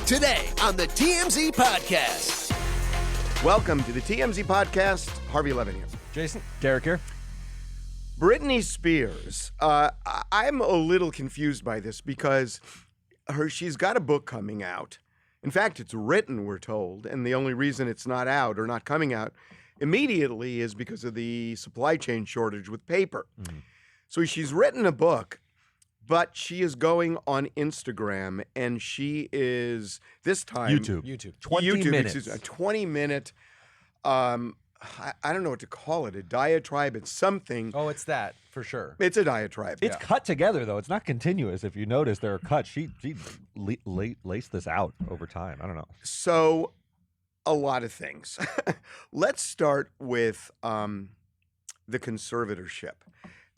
Today on the TMZ Podcast. Welcome to the TMZ Podcast. Harvey Levin here. Jason, Derek here. Britney Spears. I'm a little confused by this because she's got a book coming out. In fact, it's written, we're told, and the only reason it's not out or not coming out immediately is because of the supply chain shortage with paper. So she's written a book, but she is going on Instagram, and she is, this time... YouTube. 20 minutes. Excuse me, a 20-minute, I don't know what to call it, a diatribe. It's something. Oh, it's that, for sure. It's a diatribe. It's cut together, though. It's not continuous. If you notice, there are cuts. She laced this out over time. I don't know. So, a lot of things. Let's start with the conservatorship.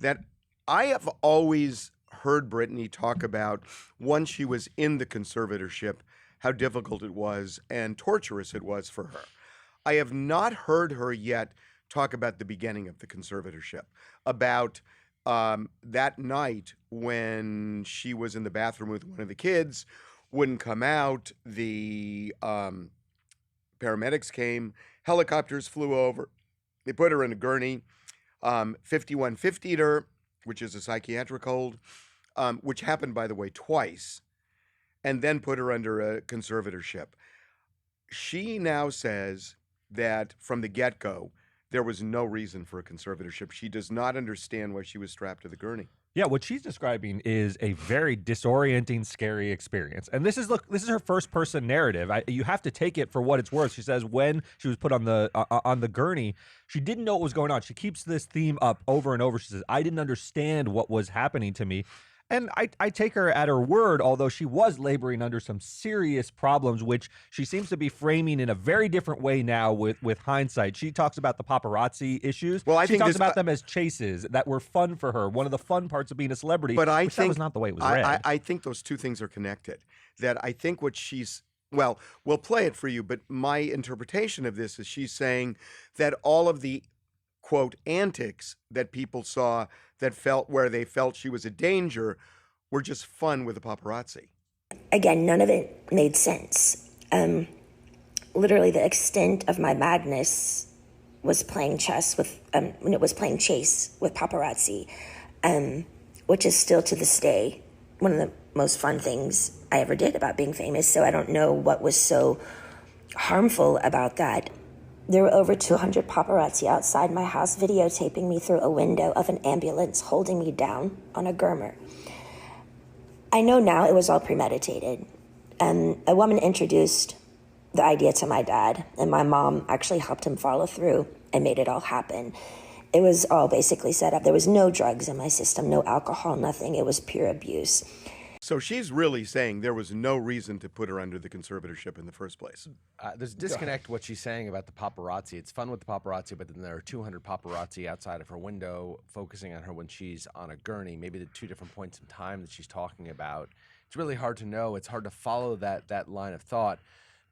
That I have always heard Britney talk about once she was in the conservatorship, how difficult it was and torturous it was for her. I have not heard her yet talk about the beginning of the conservatorship, about that night when she was in the bathroom with one of the kids, wouldn't come out, the paramedics came, helicopters flew over, they put her in a gurney, 5150'd her, which is a psychiatric hold, which happened, by the way, twice, and then put her under a conservatorship. She now says that from the get-go, there was no reason for a conservatorship. She does not understand why she was strapped to the gurney. Yeah, what she's describing is a very disorienting, scary experience. And this is her first-person narrative. You have to take it for what it's worth. She says when she was put on the gurney, she didn't know what was going on. She keeps this theme up over and over. She says, I didn't understand what was happening to me. And I take her at her word, although she was laboring under some serious problems, which she seems to be framing in a very different way now with hindsight. She talks about the paparazzi issues. Well, she talks about them as chases that were fun for her, one of the fun parts of being a celebrity, but I think that was not the way it was read. I think those two things are connected. That I think what she's... Well, we'll play it for you, but my interpretation of this is she's saying that all of the, quote, antics that people saw where they felt she was a danger were just fun with the paparazzi. Again, none of it made sense. Literally, the extent of my madness was playing chess with, when it was playing chase with paparazzi, which is still to this day one of the most fun things I ever did about being famous. So I don't know what was so harmful about that. There were over 200 paparazzi outside my house videotaping me through a window of an ambulance, holding me down on a Germer. I know now it was all premeditated. A woman introduced the idea to my dad, and my mom actually helped him follow through and made it all happen. It was all basically set up. There was no drugs in my system, no alcohol, nothing. It was pure abuse. So she's really saying there was no reason to put her under the conservatorship in the first place. There's a disconnect what she's saying about the paparazzi. It's fun with the paparazzi, but then there are 200 paparazzi outside of her window focusing on her when she's on a gurney. Maybe the two different points in time that she's talking about. It's really hard to know. It's hard to follow that line of thought.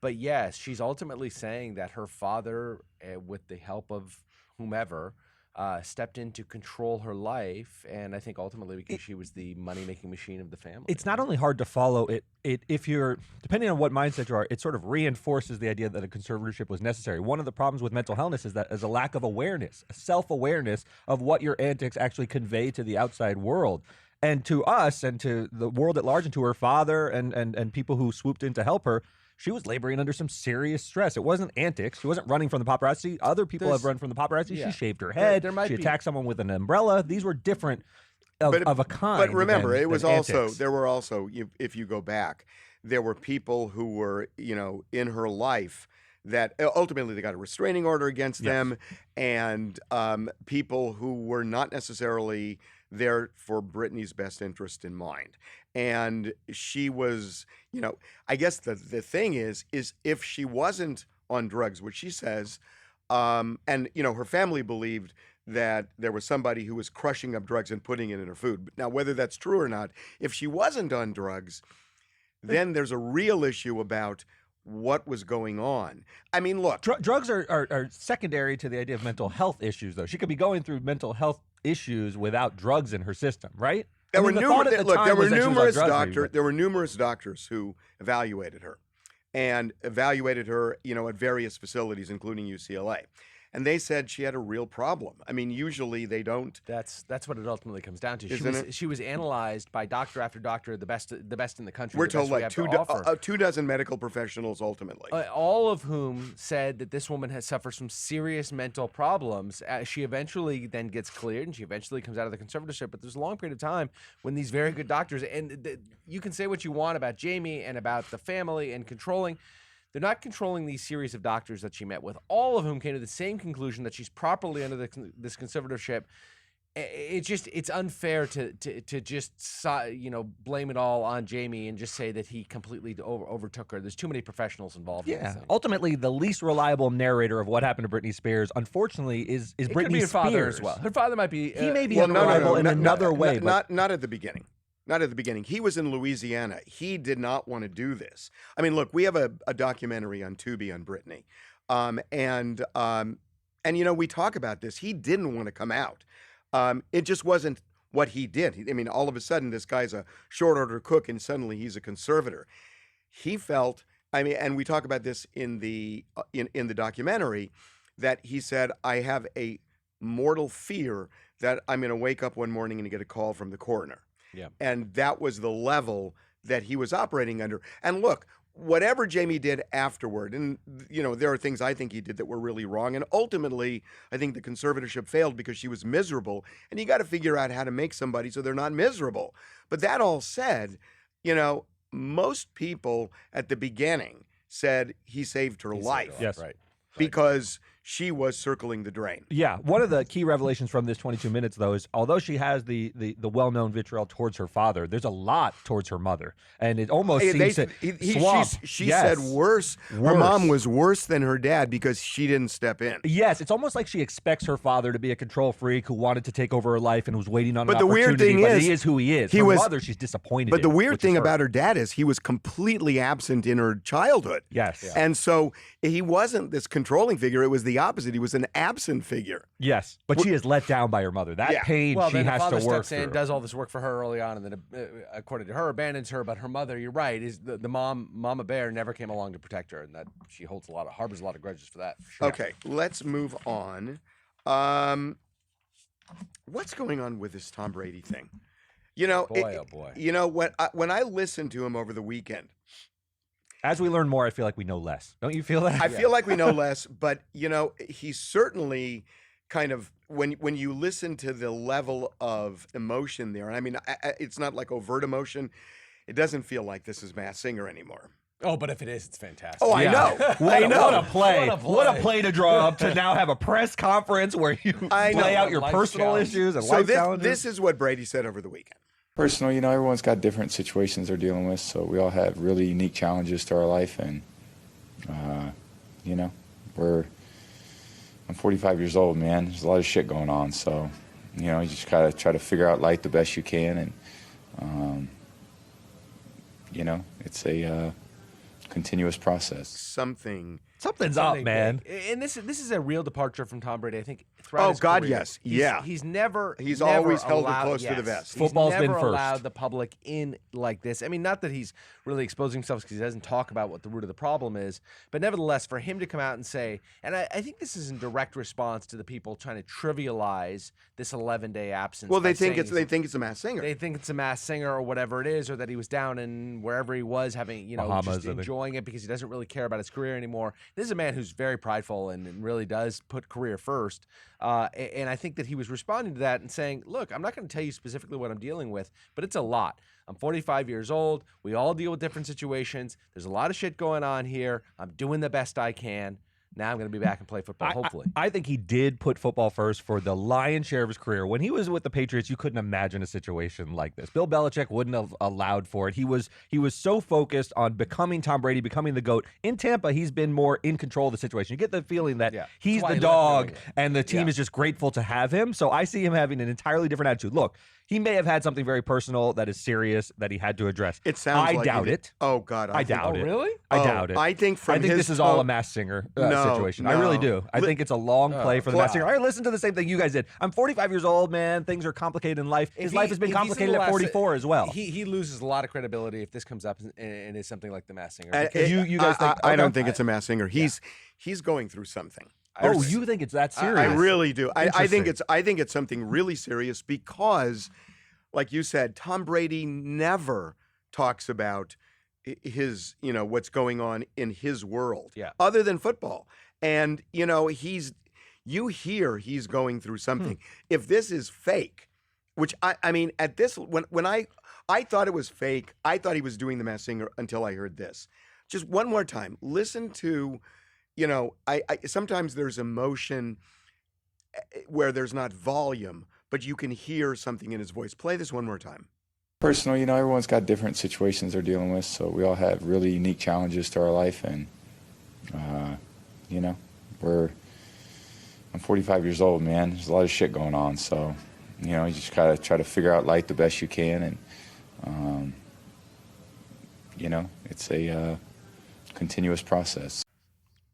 But yes, she's ultimately saying that her father, with the help of whomever, stepped in to control her life, and I think ultimately because she was the money-making machine of the family. It's not only hard to follow it if you're, depending on what mindset you are, it sort of reinforces the idea that a conservatorship was necessary. One of the problems with mental illness is that is a lack of awareness, a self-awareness of what your antics actually convey to the outside world. And to us and to the world at large and to her father and people who swooped in to help her, she was laboring under some serious stress. It wasn't antics. She wasn't running from the paparazzi. Other people have run from the paparazzi. Yeah. She shaved her head. She attacked someone with an umbrella. These were different of a kind. But remember, than, it was than also, antics. there were also, if you go back, there were people who were, in her life that ultimately they got a restraining order against them, and people who were not necessarily there for Britney's best interest in mind. And she was, I guess the thing is if she wasn't on drugs, which she says, and, her family believed that there was somebody who was crushing up drugs and putting it in her food. Now, whether that's true or not, if she wasn't on drugs, then there's a real issue about what was going on. I mean, look. Drugs are secondary to the idea of mental health issues, though. She could be going through mental health issues without drugs in her system, right? There were numerous doctors who evaluated her. and evaluated her, at various facilities, including UCLA. And they said she had a real problem. I mean, usually they don't. That's what it ultimately comes down to. Isn't it? She was analyzed by doctor after doctor, the best in the country. We're the told best we like have to offer. 24 medical professionals ultimately. All of whom said that this woman has suffered from serious mental problems. She eventually then gets cleared, and she eventually comes out of the conservatorship. But there's a long period of time when these very good doctors, and you can say what you want about Jamie and about the family and controlling. They're not controlling these series of doctors that she met with, all of whom came to the same conclusion that she's properly under this conservatorship. It's unfair to just blame it all on Jamie and just say that he completely overtook her. There's too many professionals involved. In this thing. Ultimately, the least reliable narrator of what happened to Britney Spears, unfortunately, is it Britney could be her Spears. father as well. Her father might be. He may be Well, unreliable in another way, but not at the beginning. Not at the beginning. He was in Louisiana. He did not want to do this. I mean, look, we have a documentary on Tubi on Britney, and we talk about this. He didn't want to come out. It just wasn't what he did. I mean, all of a sudden, this guy's a short order cook, and suddenly he's a conservator. He felt. I mean, and we talk about this in the documentary, that he said, "I have a mortal fear that I'm going to wake up one morning and get a call from the coroner." Yeah. And that was the level that he was operating under. And look, whatever Jamie did afterward, and there are things I think he did that were really wrong. And ultimately, I think the conservatorship failed because she was miserable. And you got to figure out how to make somebody so they're not miserable. But that all said, most people at the beginning said he saved her life. Yes. Right. Because she was circling the drain. Yeah, one of the key revelations from this 22 minutes, though, is although she has the well-known vitriol towards her father, there's a lot towards her mother, and it almost seems to swamp. She said worse. Her mom was worse than her dad because she didn't step in. Yes, it's almost like she expects her father to be a control freak who wanted to take over her life and was waiting on an But the opportunity. weird thing but is, he is who he is. Her mother, she's disappointed. But the in, weird which thing is about her dad is he was completely absent in her childhood. Yes. Yeah. And so he wasn't this controlling figure. It was the opposite. He was an absent figure. Yes, but she is let down by her mother. That pain well, she then has the father to work steps in, through. does all this work for her early on, and then, according to her, abandons her. But her mother, you're right, is the Mama Bear never came along to protect her, and that she harbors a lot of grudges for that. Sure. Okay, let's move on. What's going on with this Tom Brady thing? Boy, oh boy. When I listened to him over the weekend, As we learn more, I feel like we know less. Don't you feel that? I feel like we know less, but he's certainly kind of when you listen to the level of emotion there. I mean, it's not like overt emotion. It doesn't feel like this is Masked Singer anymore. Oh, but if it is, it's fantastic. Oh, I know. What I know. What a play. What a What a play. play to draw up to now have a press conference where you I play know. out your Life personal challenge. issues and So life challenges. this is what Brady said over the weekend. Personal, everyone's got different situations they're dealing with, so we all have really unique challenges to our life, and I'm 45 years old, man. There's a lot of shit going on, so you just gotta try to figure out life the best you can, and it's a continuous process. Something's up, man. Big. And this is a real departure from Tom Brady. I think throughout his God, career, yes. Yeah. He's always held it close to the yes. vest. He's Football's been never first. allowed the public in like this. I mean, not that he's really exposing himself because he doesn't talk about what the root of the problem is, but nevertheless, for him to come out and say, and I think this is in direct response to the people trying to trivialize this 11-day absence. Well, by they think saying it's a Masked Singer. they think it's a Masked Singer or whatever it is, or that he was down in wherever he was having, Bahamas, just I think. enjoying it because he doesn't really care about his career anymore. This is a man who's very prideful and really does put career first. And I think that he was responding to that and saying, look, I'm not going to tell you specifically what I'm dealing with, but it's a lot. I'm 45 years old. We all deal with different situations. There's a lot of shit going on here. I'm doing the best I can. Now I'm going to be back and play football, hopefully. I think he did put football first for the lion's share of his career. When he was with the Patriots, you couldn't imagine a situation like this. Bill Belichick wouldn't have allowed for it. He was so focused on becoming Tom Brady, becoming the GOAT. In Tampa, he's been more in control of the situation. You get the feeling that he's That's why the he left New dog England. and the team is just grateful to have him. So I see him having an entirely different attitude. Look, He may have had something very personal that is serious that he had to address. It sounds I like doubt he did. it. Oh God, I doubt it. Really? I doubt it. I think from I think his this is all a tone- Masked Singer No, situation. I really no. do. I think it's a long play for the Masked God. Singer. I listened to the same thing you guys did. I'm 45 years old, man. Things are complicated in life. His life has been complicated at 44 as well. He loses a lot of credibility if this comes up and is something like the Masked Singer. Uh, because you guys think- I don't okay. think it's a Masked Singer. He's going through something. Oh, you think it's that serious? I really do. I think Interesting. it's something really serious because, like you said, Tom Brady never talks about his, what's going on in his world, other than football. And you hear he's going through something. If this is fake, which I mean, at this when I thought it was fake, I thought he was doing the Masked Singer until I heard this. Just one more time, listen to. I sometimes there's emotion where there's not volume, but you can hear something in his voice. Play this one more time. Personal, everyone's got different situations they're dealing with, so we all have really unique challenges to our life, and I'm 45 years old, man. There's a lot of shit going on, so you just gotta try to figure out life the best you can, and it's a continuous process.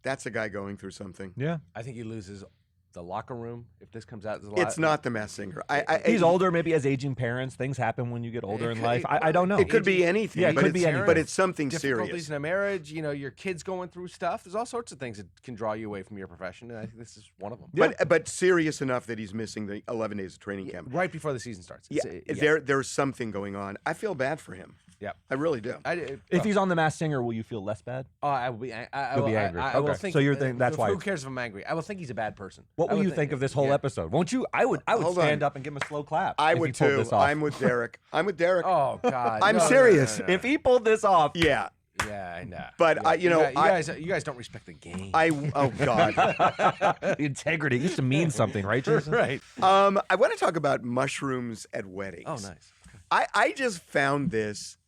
That's a guy going through something. Yeah. I think he loses the locker room if this comes out. It's not the Masked Singer. He's older, maybe has aging parents. Things happen when you get older in life. I don't know. It could be anything. Yeah, it but could be it's- anything. But it's something difficulties serious. in a marriage. Your kids going through stuff. There's all sorts of things that can draw you away from your profession, and I think this is one of them. But serious enough that he's missing the 11 days of training camp. Right before the season starts. There's something going on. I feel bad for him. Yeah, I really do. If he's on the Masked Singer, will you feel less bad? I will be. I You'll will be angry. I will Okay. think. So you're thinking that's why Who it's- cares if I'm angry? I will think he's a bad person. What will you think of this whole episode? Won't you? I would Hold stand on. up and give him a slow clap. I if would he pulled too. this off. I'm with Derek. Oh God, I'm No, no, serious. no, no, no. If he pulled this off, Yeah. Yeah, I know. But, you guys don't respect the game. Oh God. integrity used to mean something, right, Jason? right. I want to talk about mushrooms at weddings. Oh, nice. I just found this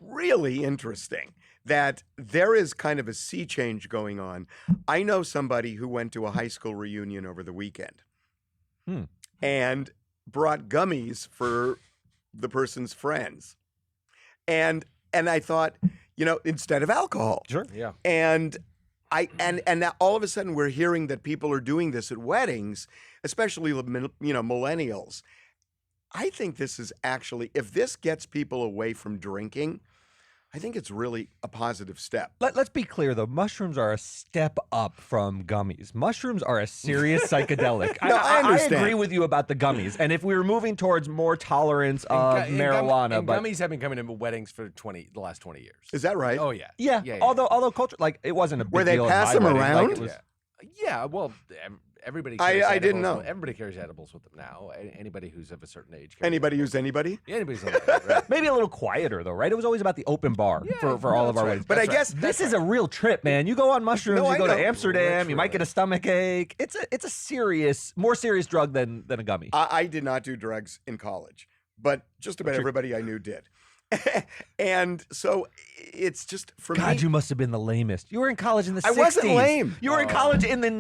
really interesting that there is kind of a sea change going on. I know somebody who went to a high school reunion over the weekend and brought gummies for the person's friends. And I thought, instead of alcohol. Sure. Yeah. And now all of a sudden we're hearing that people are doing this at weddings, especially millennials. I think this is actually, if this gets people away from drinking, I think it's really a positive step. Let's be clear, though. Mushrooms are a step up from gummies. Mushrooms are a serious psychedelic. No, I understand. I agree with you about the gummies. And if we were moving towards more tolerance of marijuana, but gummies have been coming to weddings for the last 20 years. Is that right? Oh yeah. yeah, although culture, like it wasn't a big Where they deal in pass my them wedding. Like, around? it was- Yeah. Well, everybody. I Carries didn't edibles. know. Everybody carries edibles with them now. Anybody who's of a certain age. carries Anybody edibles. who's anybody? Yeah, anybody's on that, right? Maybe a little quieter though, right? It was always about the open bar for all of our weddings. But I guess This is a real trip, man. You go on mushrooms, No, you I go to know. Amsterdam, you might get a stomach ache. It's a more serious drug than a gummy. I did not do drugs in college, but just about everybody I knew did. And so it's just for God, me. you must have been the lamest. You were in college in the 60s. I wasn't lame. You were in college in the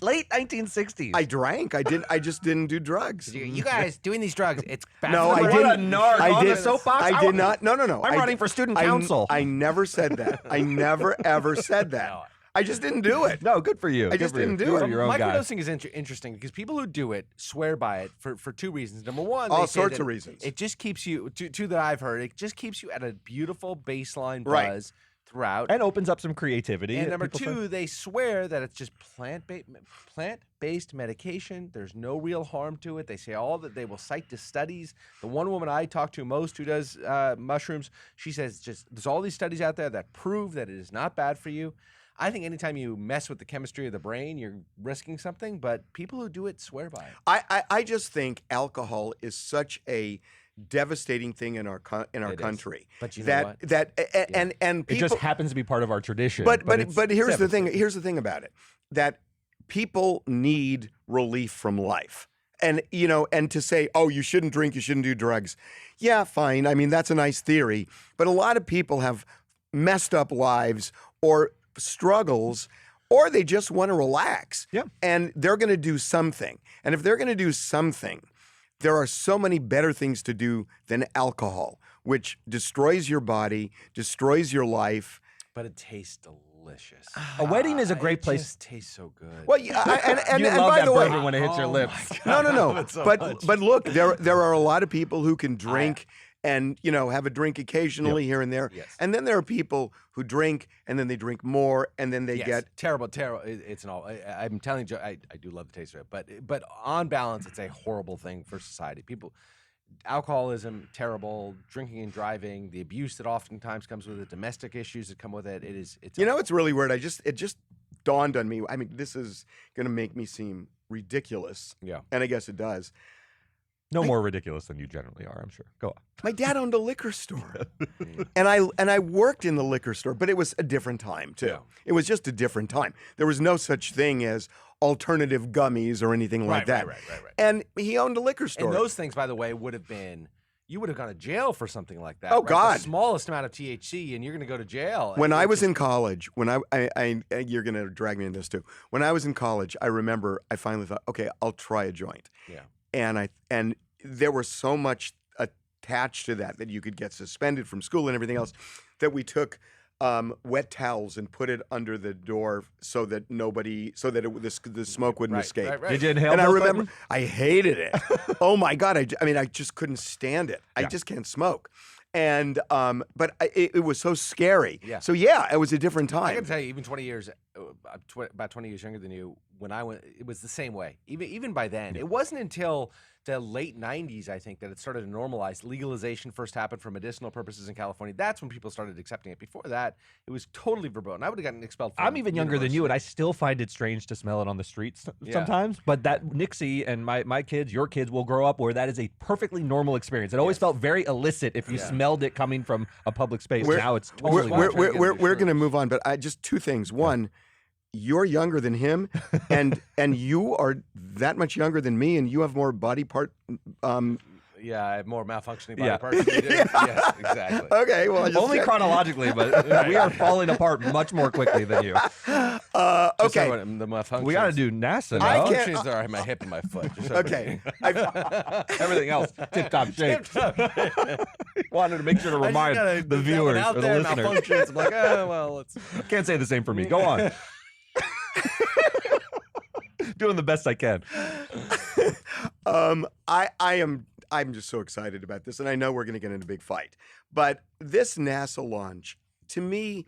late 1960s. I drank. I just didn't do drugs. You guys doing these drugs? It's bad. No, for the I brain. didn't. What a narc I on did. the soapbox. I did not. No. I'm running for student council. I never said that. I never ever said that. I just didn't do it. No, good for you. I Good just for you. didn't do You it. are your own guy. Microdosing is interesting because people who do it swear by it for two reasons. Number one, All they say sorts that of reasons. It just keeps you, two that I've heard, it just keeps you at a beautiful baseline Right. buzz throughout. And opens up some creativity. And number People two, say. they swear that it's just plant-based medication. There's no real harm to it. They say all that they will cite to studies. The one woman I talk to most who does mushrooms, she says there's all these studies out there that prove that it is not bad for you. I think anytime you mess with the chemistry of the brain, you're risking something. But people who do it swear by it. I just think alcohol is such a devastating thing in our It is. country. But you know that what? that and It people, just happens to be part of our tradition. But it's here's the thing. devastating. Here's the thing about it: that people need relief from life, and and to say, oh, you shouldn't drink, you shouldn't do drugs. Yeah, fine. I mean, that's a nice theory, but a lot of people have messed up lives or struggles, or they just want to relax. Yeah. And they're going to do something. And if they're going to do something, there are so many better things to do than alcohol, which destroys your body, destroys your life. But it tastes delicious. A wedding is a great It place. just tastes so good. Well, yeah, and You love by that the way, bourbon when it hits your lips. no. it so But much. but look, there are a lot of people who can drink and have a drink occasionally here and there, Yes. and then there are people who drink and then they drink more and then they Yes, get. terrible. It's an all. I'm telling you, I do love the taste of it, but on balance, it's a horrible thing for society. People, alcoholism, terrible. Drinking and driving, the abuse that oftentimes comes with it, domestic issues that come with it. It's It's really weird. It just dawned on me. I mean, this is going to make me seem ridiculous, yeah. and I guess it does. No more ridiculous than you generally are, I'm sure. Go on. My dad owned a liquor store, and I worked in the liquor store, but it was a different time too. Yeah. It was just a different time. There was no such thing as alternative gummies or anything like that. Right. And he owned a liquor store. And those things, by the way, would have been. You would have gone to jail for something like that. Oh, right? God. The smallest amount of THC, and you're going to go to jail. When I was in in college, when I you're going to drag me in this too. When I was in college, I remember I finally thought, okay, I'll try a joint. Yeah. And there was so much attached to that you could get suspended from school and everything else, that we took wet towels and put it under the door so that the smoke wouldn't escape. Right. Did you inhale And I Bill remember Clinton? I hated it. Oh my God! I just couldn't stand it. I just can't smoke. And but it was so scary. Yeah. So yeah, it was a different I time. got to tell you, even 20 years, about 20 years younger than you, when I went, it was the same way. Even by then, it wasn't until the late 90s, I think, that it started to normalize. Legalization first happened for medicinal purposes in California. That's when people started accepting it. Before that, it was totally verboten. I would have gotten expelled from I'm even younger than you, and I university. still find it strange to smell it on the streets Yeah. sometimes. But that Nixie and my kids, your kids, will grow up where that is a perfectly normal experience. It always felt very illicit if you smelled it coming from a public space. Now it's totally We're- natural. We're going to move on, but just two things. One, you're younger than him, and you are that much younger than me, and you have more body part. Yeah, I have more malfunctioning body Yeah. parts than you do. Yes, exactly. Okay, well, I just Only checked. chronologically, but we are falling apart much more quickly than you. Just Okay, so the malfunctions. We got to do NASA I now. can't- Malfunctions are my hip and my foot. Just so okay. Everything else, tip-top shape. Wanted to make sure to I just remind gotta the put that one viewers out or the there, listeners. malfunctions. I'm like, oh, well, it's. Can't say the same for me. Go on. Doing the best I can. I'm just so excited about this, and I know we're going to get in a big fight. But this NASA launch, to me,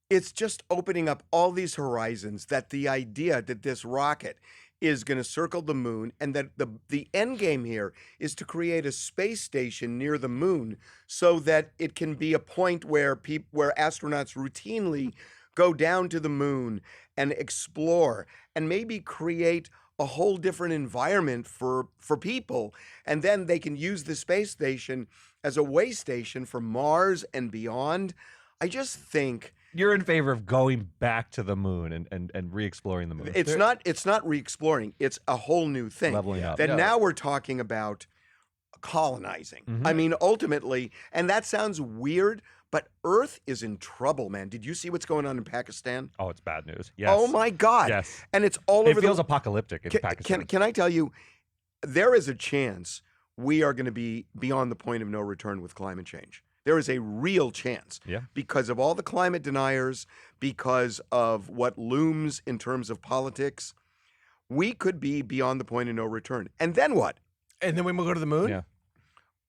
it's just opening up all these horizons. That the idea that this rocket is going to circle the moon, and that the end game here is to create a space station near the moon, so that it can be a point where where astronauts routinely go down to the moon and explore, and maybe create a whole different environment for people, and then they can use the space station as a way station for Mars and beyond. I just think You're in favor of going back to the moon and re-exploring the moon. it's not re-exploring, it's a whole new thing. Leveling up. That Yeah. now we're talking about colonizing. Mhm. I mean, ultimately, and that sounds weird, but Earth is in trouble, man. Did you see what's going on in Pakistan? Oh, it's bad news. Yes. Oh my God. Yes. And it's all It over feels the apocalyptic in Pakistan. Can I tell you, there is a chance we are going to be beyond the point of no return with climate change. There is a real chance. Yeah. Because of all the climate deniers, because of what looms in terms of politics, we could be beyond the point of no return. And then what? And then we will go to the moon? Yeah.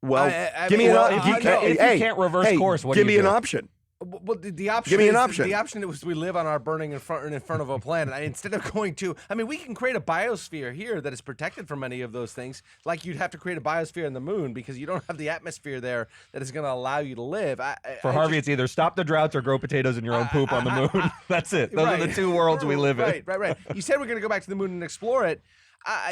Well, I give me mean, an well, option. if you can't reverse course, what do give you me do? an option. Well, the option. Give me an is- option. The option was we live on our burning in front of a planet. Instead of going to, I mean, we can create a biosphere here that is protected from many of those things. Like you'd have to create a biosphere in the moon because you don't have the atmosphere there that is going to allow you to live. For Harvey, it's either stop the droughts or grow potatoes in your own poop on the moon. That's it. Those are the two worlds we live in. Right. You said we're going to go back to the moon and explore it.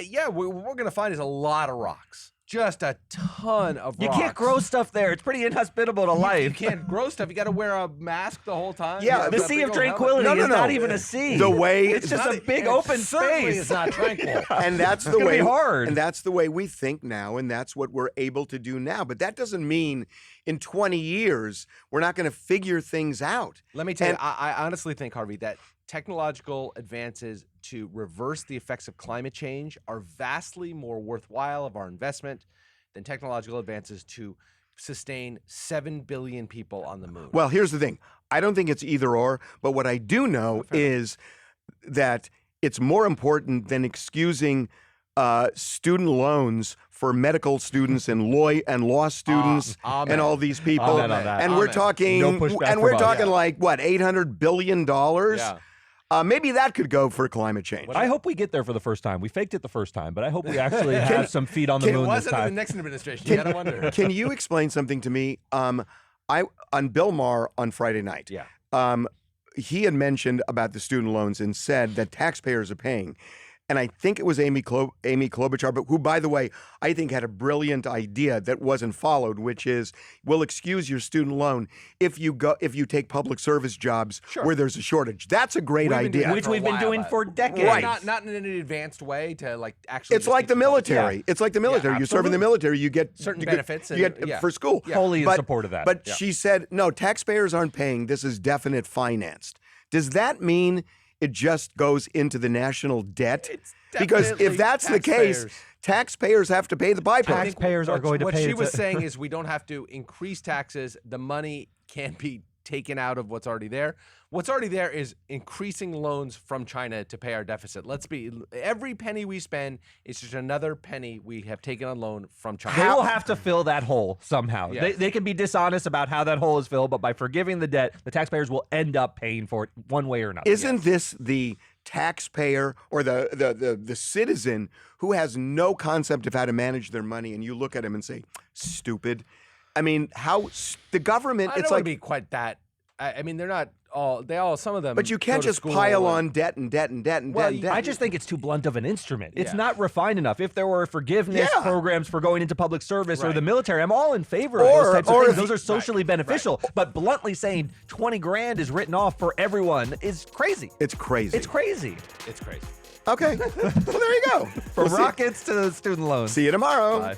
Yeah, what we're going to find is a lot of rocks. Just a ton of You rocks. can't grow stuff there. It's pretty inhospitable to You life. can't grow stuff. You got to wear a mask the whole time. Yeah, You have The that Sea big of old helmet. Tranquility No, no, is no. not even a sea. The way it's just Not- a big it open certainly space. is not tranquil. And that's the gonna way be hard. And that's the way we think now, and that's what we're able to do now. But that doesn't mean in 20 years we're not going to figure things out. Let me tell you, And- I honestly think, Harvey, that technological advances to reverse the effects of climate change are vastly more worthwhile of our investment than technological advances to sustain 7 billion people on the moon. Well, here's the thing. I don't think it's either or, but what I do know is that it's more important than excusing student loans for medical students and law students Amen. and all these people. Amen on that. And we're Amen. talking, No pushback and we're from us. talking like what, $800 billion? Yeah. Maybe that could go for climate change. I hope we get there for the first time. We faked it the first time, but I hope we actually have some feet on the can- moon It this wasn't in the time. next administration. You gotta wonder. Can you explain something to me? On Bill Maher on Friday night, Yeah. he had mentioned about the student loans and said that taxpayers are paying. And I think it was Amy Klobuchar, but who, by the way, I think had a brilliant idea that wasn't followed, which is we'll excuse your student loan if you take public service jobs where there's a shortage. That's a great We've been doing idea. that Which for a we've been while, doing but- for decades. Right. Not in an advanced way to like actually. It's just like keep the military. Yeah. It's like the military. You serve in the military, you get Certain you get- benefits you and- get yeah. for school. Yeah. Wholly in support of that. But Yeah. she said, no, taxpayers aren't paying. This is definite financed. Does that mean it just goes into the national debt? Because if definitely that's the case, taxpayers have to pay the byproduct. Taxpayers are going to what pay she it was to- saying is we don't have to increase taxes. The money can't be taken out of what's already there. What's already there is increasing loans from China to pay our deficit. Every penny we spend is just another penny we have taken on loan from China. They will have to fill that hole somehow. Yeah. They can be dishonest about how that hole is filled, but by forgiving the debt, the taxpayers will end up paying for it one way or another. Isn't this the taxpayer or the citizen who has no concept of how to manage their money, and you look at him and say, stupid? I mean, the government, I don't it's want like, to be quite that. I mean, they're not all. Some of them. but you can't go to just school pile and- on debt and debt and debt and Well, debt and debt. I just think it's too blunt of an instrument. It's Yeah. not refined enough. If there were forgiveness Yeah. programs for going into public service or Right. the military, I'm all in favor of Or- those types of or things. if Those you- are socially beneficial. But bluntly saying 20 grand is written off for everyone is crazy. It's crazy. It's crazy. It's crazy. Okay. Well, there you go. From We'll see- rockets to student loans. See you tomorrow. Bye.